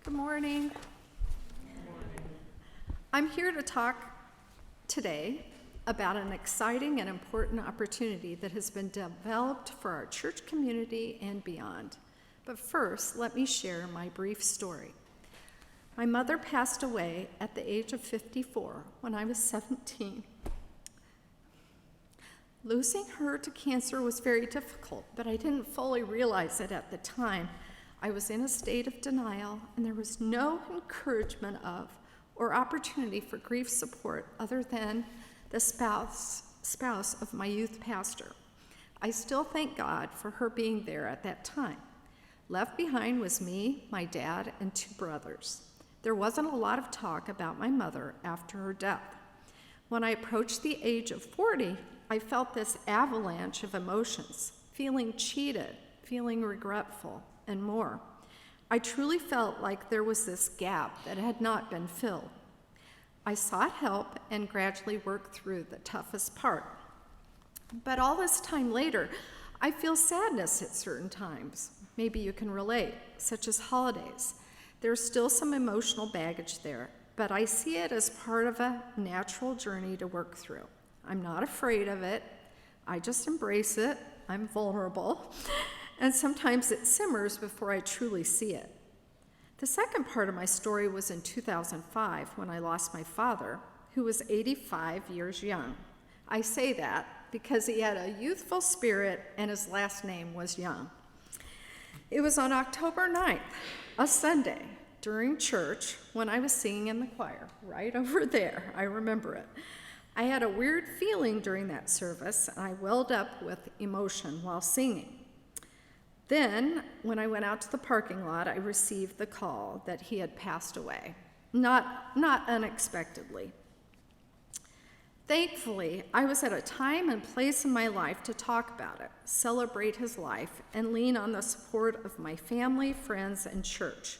Good morning. I'm here to talk today about an exciting and important opportunity that has been developed for our church community and beyond. But first, let me share my brief story. My mother passed away at the age of 54 when I was 17. Losing her to cancer was very difficult, but I didn't fully realize it at the time. I was in a state of denial, and there was no encouragement of or opportunity for grief support other than the spouse of my youth pastor. I still thank God for her being there at that time. Left behind was me, my dad, and 2 brothers. There wasn't a lot of talk about my mother after her death. When I approached the age of 40, I felt this avalanche of emotions, feeling cheated, feeling regretful, and more. I truly felt like there was this gap that had not been filled. I sought help and gradually worked through the toughest part. But all this time later, I feel sadness at certain times. Maybe you can relate, such as holidays. There's still some emotional baggage there, but I see it as part of a natural journey to work through. I'm not afraid of it. I just embrace it. I'm vulnerable. And sometimes it simmers before I truly see it. The second part of my story was in 2005 when I lost my father, who was 85 years young. I say that because he had a youthful spirit and his last name was Young. It was on October 9th, a Sunday, during church when I was singing in the choir, right over there. I remember it. I had a weird feeling during that service, and I welled up with emotion while singing. Then, when I went out to the parking lot, I received the call that he had passed away, not unexpectedly. Thankfully, I was at a time and place in my life to talk about it, celebrate his life, and lean on the support of my family, friends, and church.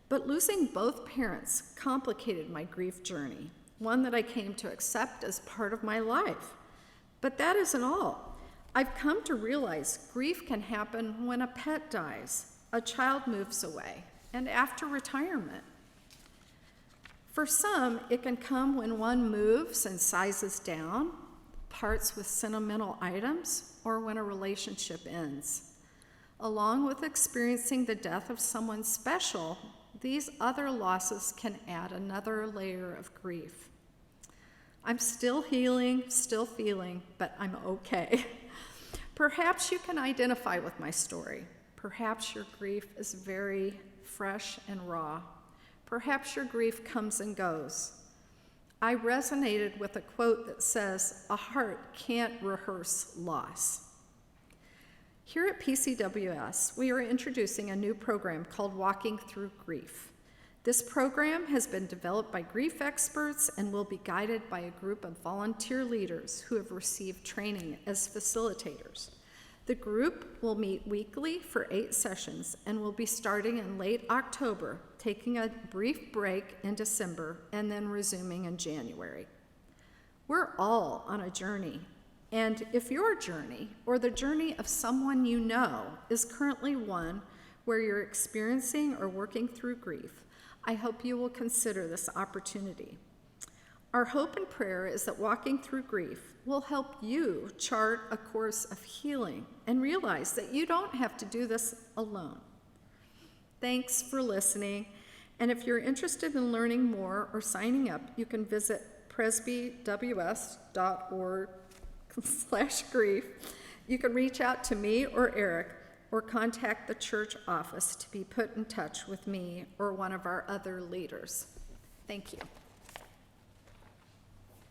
But losing both parents complicated my grief journey, one that I came to accept as part of my life. But that isn't all. I've come to realize grief can happen when a pet dies, a child moves away, and after retirement. For some, it can come when one moves and sizes down, parts with sentimental items, or when a relationship ends. Along with experiencing the death of someone special, these other losses can add another layer of grief. I'm still healing, still feeling, but I'm okay. Perhaps you can identify with my story. Perhaps your grief is very fresh and raw. Perhaps your grief comes and goes. I resonated with a quote that says, "A heart can't rehearse loss." Here at PCWS, we are introducing a new program called Walking Through Grief. This program has been developed by grief experts and will be guided by a group of volunteer leaders who have received training as facilitators. The group will meet weekly for 8 sessions and will be starting in late October, taking a brief break in December, and then resuming in January. We're all on a journey, and if your journey or the journey of someone you know is currently one where you're experiencing or working through grief, I hope you will consider this opportunity. Our hope and prayer is that Walking Through Grief will help you chart a course of healing and realize that you don't have to do this alone. Thanks for listening, and if you're interested in learning more or signing up, you can visit presbyws.org/grief. You can reach out to me or Eric, or contact the church office to be put in touch with me or one of our other leaders. Thank you.